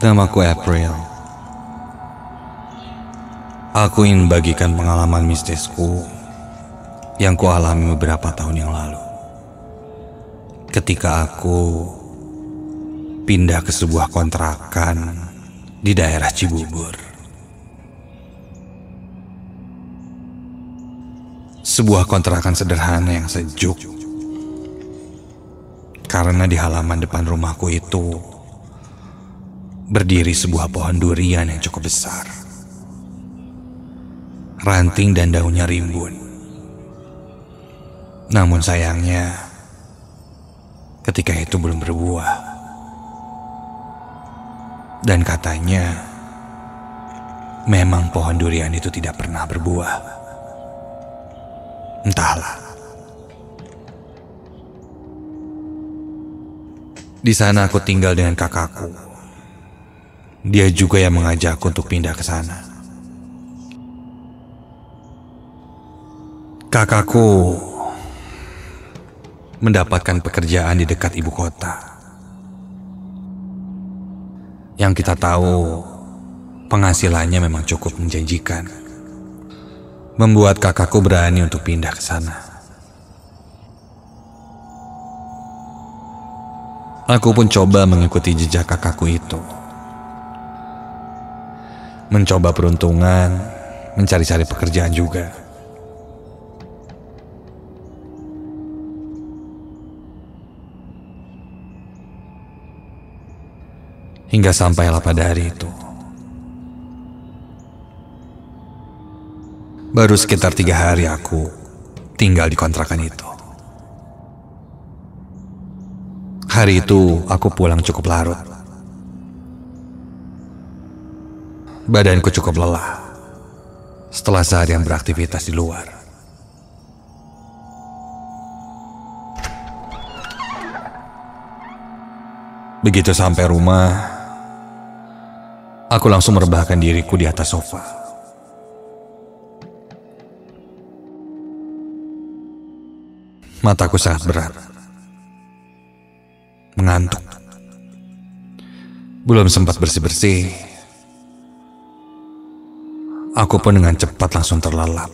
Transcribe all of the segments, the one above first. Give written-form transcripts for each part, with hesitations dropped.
Namaku April. Aku ingin bagikan pengalaman mistisku yang kualami beberapa tahun yang lalu. Ketika aku pindah ke sebuah kontrakan di daerah Cibubur. Sebuah kontrakan sederhana yang sejuk. Karena di halaman depan rumahku itu berdiri sebuah pohon durian yang cukup besar. Ranting dan daunnya rimbun. Namun sayangnya, ketika itu belum berbuah. Dan katanya, memang pohon durian itu tidak pernah berbuah. Entahlah. Di sana aku tinggal dengan kakakku. Dia juga yang mengajakku untuk pindah ke sana. Kakakku mendapatkan pekerjaan di dekat ibu kota. Yang kita tahu, penghasilannya memang cukup menjanjikan. Membuat kakakku berani untuk pindah ke sana. Aku pun coba mengikuti jejak kakakku itu. Mencoba peruntungan, mencari-cari pekerjaan juga. Hingga sampailah pada hari itu. Baru sekitar 3 hari aku tinggal di kontrakan itu. Hari itu aku pulang cukup larut. Badanku cukup lelah setelah seharian beraktivitas di luar. Begitu sampai rumah, aku langsung merebahkan diriku di atas sofa. Mataku sangat berat. Mengantuk. Belum sempat bersih-bersih, aku pun dengan cepat langsung terlelap.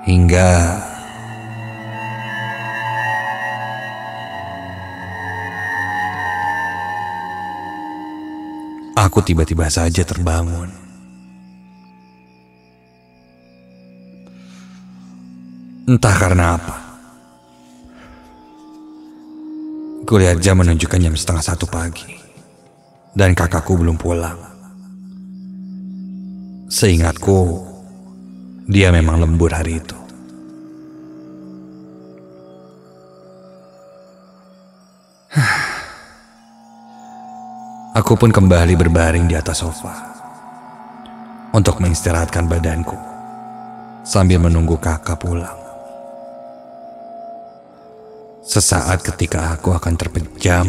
Hingga aku tiba-tiba saja terbangun. Entah karena apa. Kulihat jam menunjukkan jam 12:30 pagi. Dan kakakku belum pulang. Seingatku, dia memang lembur hari itu. Aku pun kembali berbaring di atas sofa untuk mengistirahatkan badanku sambil menunggu kakak pulang. Sesaat ketika aku akan terpejam,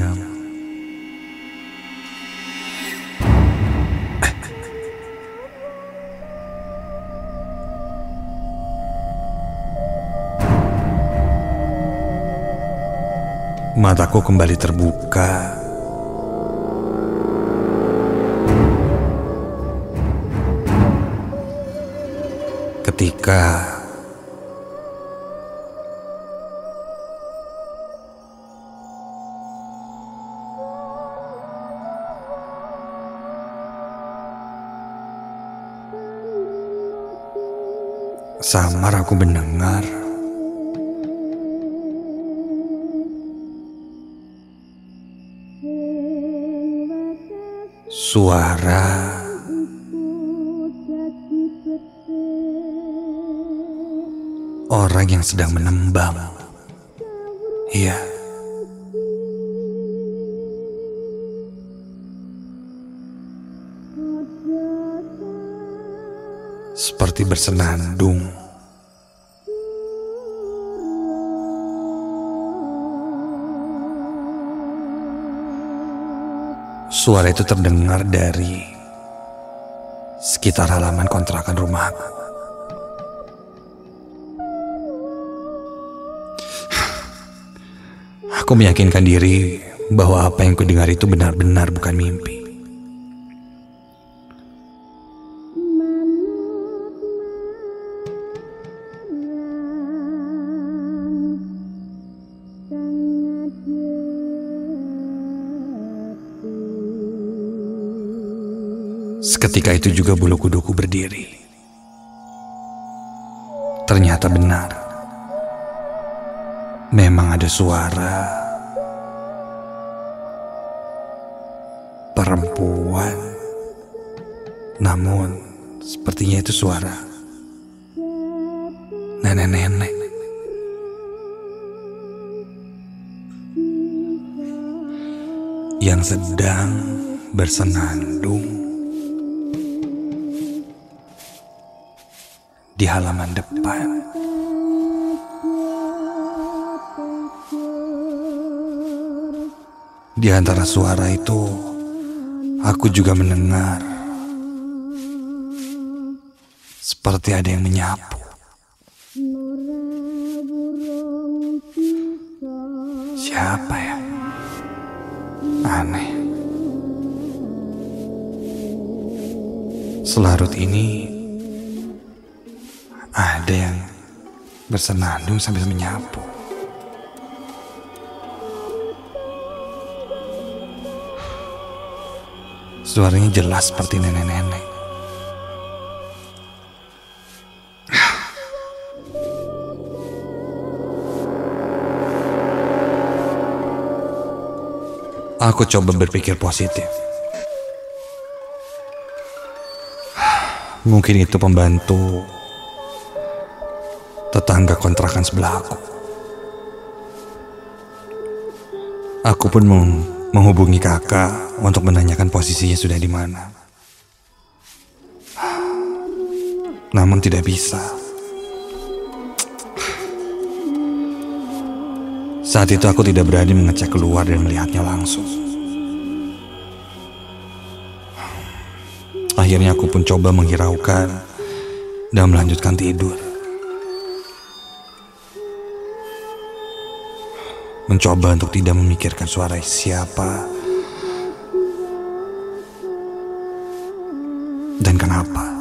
mataku kembali terbuka. Ketika samar aku mendengar suara orang yang sedang menembang. Iya. Seperti bersenandung. Suara itu terdengar dari sekitar halaman kontrakan rumahku. Aku meyakinkan diri bahwa apa yang kudengar itu benar-benar bukan mimpi. Seketika itu juga bulu kuduku berdiri. Ternyata benar. Memang ada suara perempuan. Namun sepertinya itu suara nenek-nenek. Yang sedang bersenandung di halaman depan. Di antara suara itu, aku juga mendengar seperti ada yang menyapu. Siapa ya? Aneh. Selarut ini ada yang bersenandung sambil menyapu. Suaranya jelas seperti nenek-nenek. Aku coba berpikir positif. Mungkin itu pembantu tetangga kontrakan sebelah aku. Aku pun menghubungi kakak untuk menanyakan posisinya sudah di mana. Namun tidak bisa. Saat itu aku tidak berani mengecek keluar dan melihatnya langsung. Akhirnya aku pun coba menghiraukan dan melanjutkan tidur. Mencoba untuk tidak memikirkan suara siapa dan kenapa.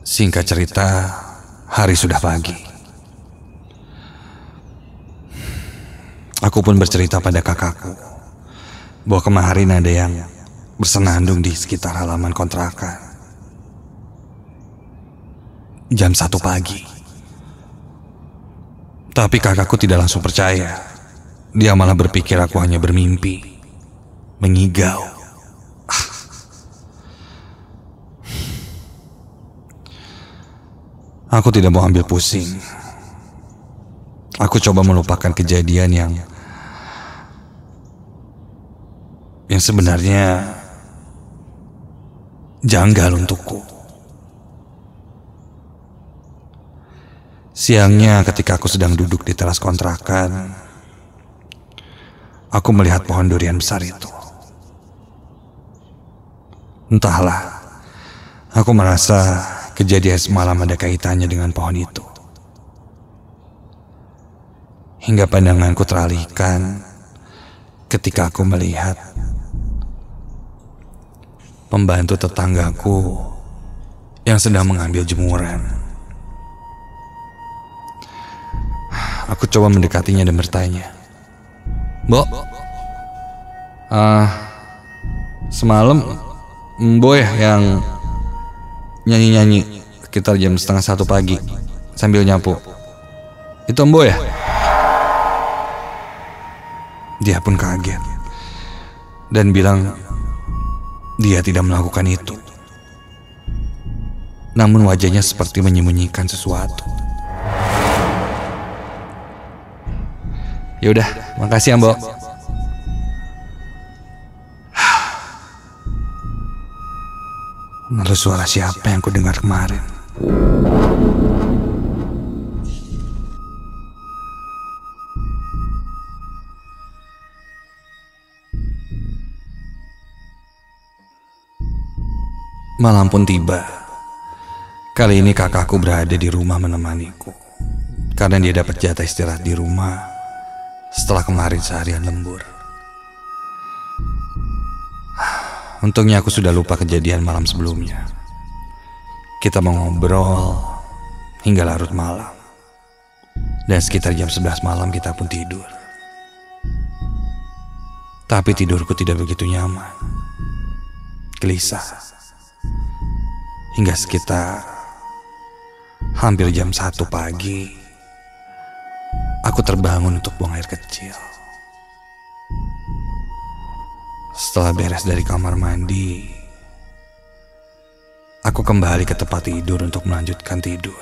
Singkat cerita, hari sudah pagi. Aku pun bercerita pada kakakku bahwa kemarin ada yang bersenandung di sekitar halaman kontrakan. Jam 1 pagi. Tapi kakakku tidak langsung percaya. Dia malah berpikir aku hanya bermimpi, mengigau. Aku tidak mau ambil pusing. Aku coba melupakan kejadian yang sebenarnya janggal untukku. Siangnya ketika aku sedang duduk di teras kontrakan, aku melihat pohon durian besar itu. Entahlah, aku merasa kejadian semalam ada kaitannya dengan pohon itu. Hingga pandanganku teralihkan ketika aku melihat pembantu tetanggaku yang sedang mengambil jemuran. Aku coba mendekatinya dan bertanya, "Mbok, semalam Mbok ya yang nyanyi-nyanyi sekitar jam 1:30 pagi sambil nyapu. Itu Embo ya? Dia pun kaget dan bilang dia tidak melakukan itu. Namun wajahnya seperti menyembunyikan sesuatu. Yaudah, makasih Ambo. Lalu suara siapa yang ku dengar kemarin? Malam pun tiba. Kali ini kakakku berada di rumah menemaniku, karena dia dapat jatah istirahat di rumah setelah kemarin seharian lembur. Untungnya aku sudah lupa kejadian malam sebelumnya. Kita mengobrol hingga larut malam. Dan sekitar jam 11 malam kita pun tidur. Tapi tidurku tidak begitu nyaman. Gelisah. Hingga sekitar hampir jam 1 pagi, aku terbangun untuk buang air kecil. Setelah beres dari kamar mandi, aku kembali ke tempat tidur untuk melanjutkan tidur.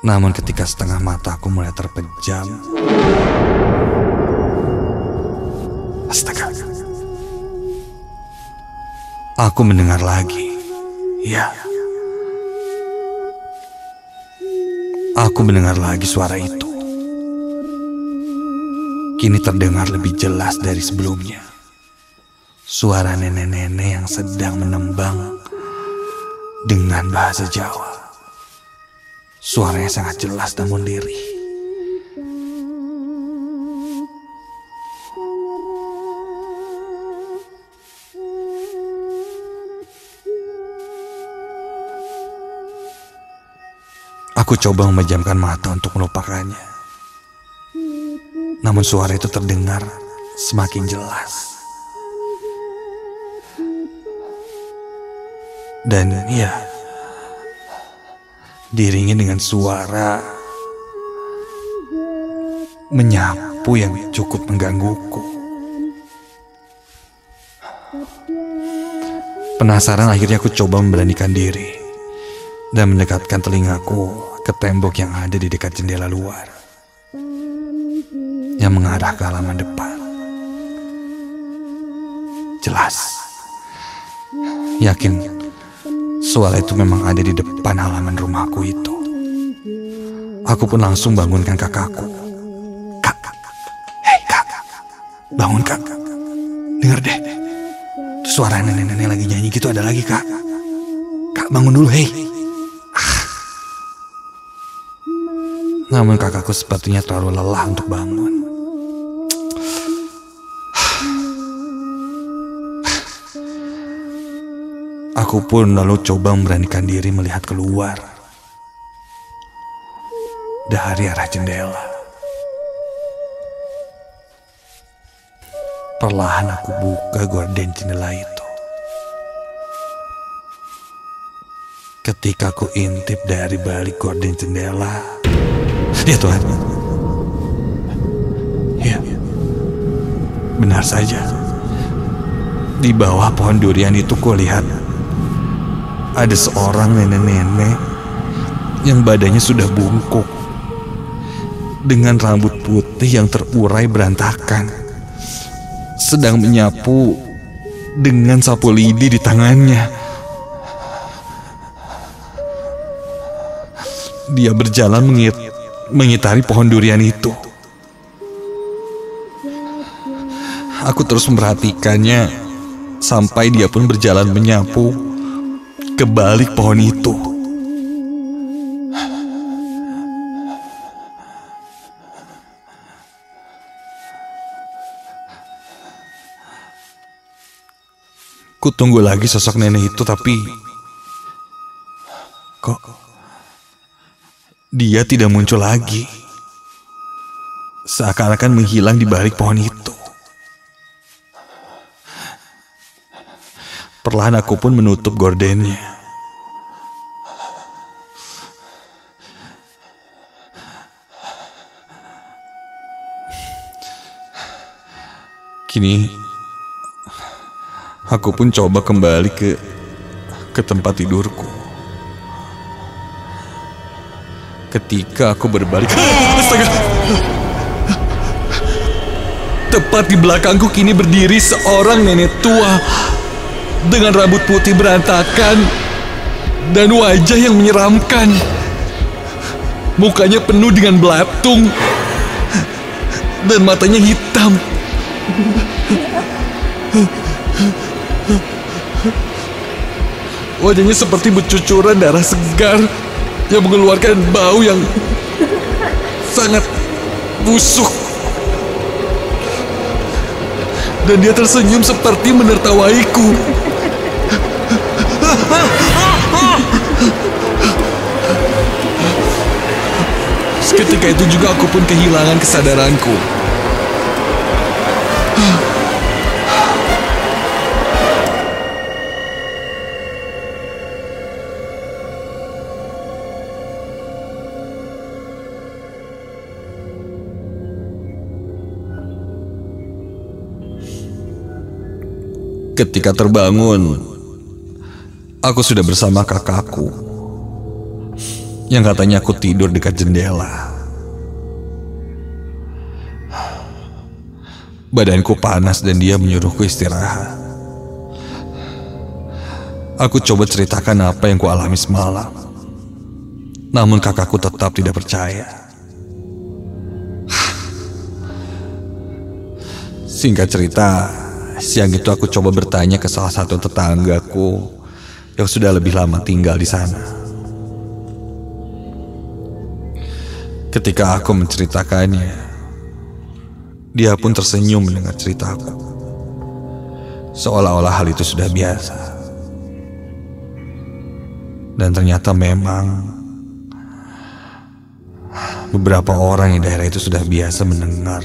Namun ketika setengah mataku mulai terpejam, astaga, aku mendengar lagi. Ya, aku mendengar lagi suara itu. Kini terdengar lebih jelas dari sebelumnya. Suara nenek-nenek yang sedang menembang dengan bahasa Jawa. Suaranya sangat jelas namun lirih. Aku coba memejamkan mata untuk melupakannya. Namun suara itu terdengar semakin jelas. Dan ya, diiringi dengan suara menyapu yang cukup menggangguku. Penasaran, akhirnya aku coba memberanikan diri dan mendekatkan telingaku ke tembok yang ada di dekat jendela luar yang mengarah ke halaman depan. Jelas, yakin suara itu memang ada di depan halaman rumahku itu. Aku pun langsung bangunkan kakakku. Kak, hei kak, bangun kak, dengar deh, suara nenek-nenek lagi nyanyi gitu ada lagi kak. Kak bangun dulu, hei. Namun kakakku sepertinya terlalu lelah untuk bangun. Aku pun lalu coba memberanikan diri melihat keluar dari arah jendela. Perlahan aku buka gorden jendela itu. Ketika aku intip dari balik gorden jendela, ya Tuhan, ya, benar saja. Di bawah pohon durian itu kulihat ada seorang nenek-nenek yang badannya sudah bungkuk, dengan rambut putih yang terurai berantakan, sedang menyapu dengan sapu lidi di tangannya. Dia berjalan mengitari pohon durian itu. Aku terus memperhatikannya sampai dia pun berjalan menyapu ke balik pohon itu. Kutunggu lagi sosok nenek itu, tapi kok dia tidak muncul lagi. Seakan-akan menghilang di balik pohon itu. perlahan aku pun menutup gordennya. Kini, aku pun coba kembali ke tempat tidurku. Ketika aku berbalik, astaga! Tepat di belakangku kini berdiri seorang nenek tua dengan rambut putih berantakan dan wajah yang menyeramkan. Mukanya penuh dengan belatung dan matanya hitam. Wajahnya seperti bercucuran darah segar yang mengeluarkan bau yang sangat busuk. Dan dia tersenyum seperti menertawaiku. Seketika itu juga aku pun kehilangan kesadaranku. Ketika terbangun, aku sudah bersama kakakku yang katanya aku tidur dekat jendela. Badanku panas dan dia menyuruhku istirahat. Aku coba ceritakan apa yang kualami semalam, namun kakakku tetap tidak percaya. Singkat cerita, siang itu aku coba bertanya ke salah satu tetanggaku yang sudah lebih lama tinggal di sana. Ketika aku menceritakannya, dia pun tersenyum mendengar ceritaku, seolah-olah hal itu sudah biasa. Dan ternyata memang beberapa orang di daerah itu sudah biasa mendengar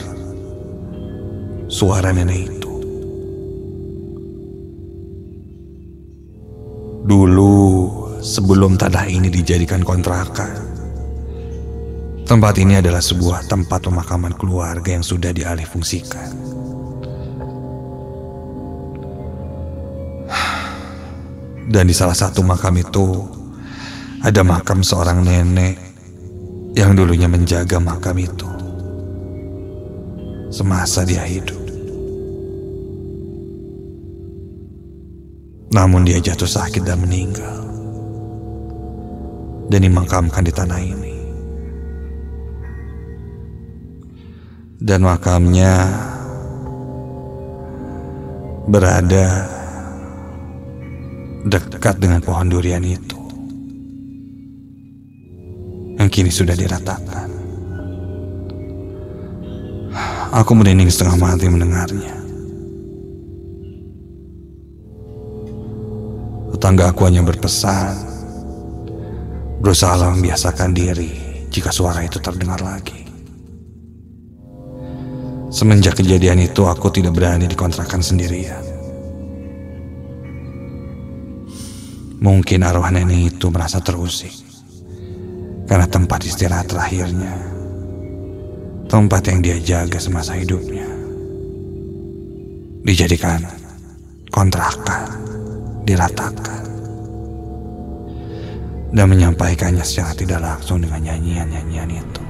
suara nenek itu. Dulu, sebelum tanah ini dijadikan kontrakan, tempat ini adalah sebuah tempat pemakaman keluarga yang sudah dialihfungsikan. Dan di salah satu makam itu, ada makam seorang nenek yang dulunya menjaga makam itu semasa dia hidup. Namun dia jatuh sakit dan meninggal, dan dimakamkan di tanah ini. Dan makamnya berada dekat dengan pohon durian itu, yang kini sudah diratakan. Aku merinding setengah mati mendengarnya. Tetangga aku hanya berpesan, berusaha membiasakan diri jika suara itu terdengar lagi. Semenjak kejadian itu, aku tidak berani dikontrakan sendirian. Mungkin arwah nenek itu merasa terusik karena tempat istirahat terakhirnya, tempat yang dia jaga semasa hidupnya, dijadikan kontrakan, diratakan, dan menyampaikannya secara tidak langsung dengan nyanyian-nyanyian itu.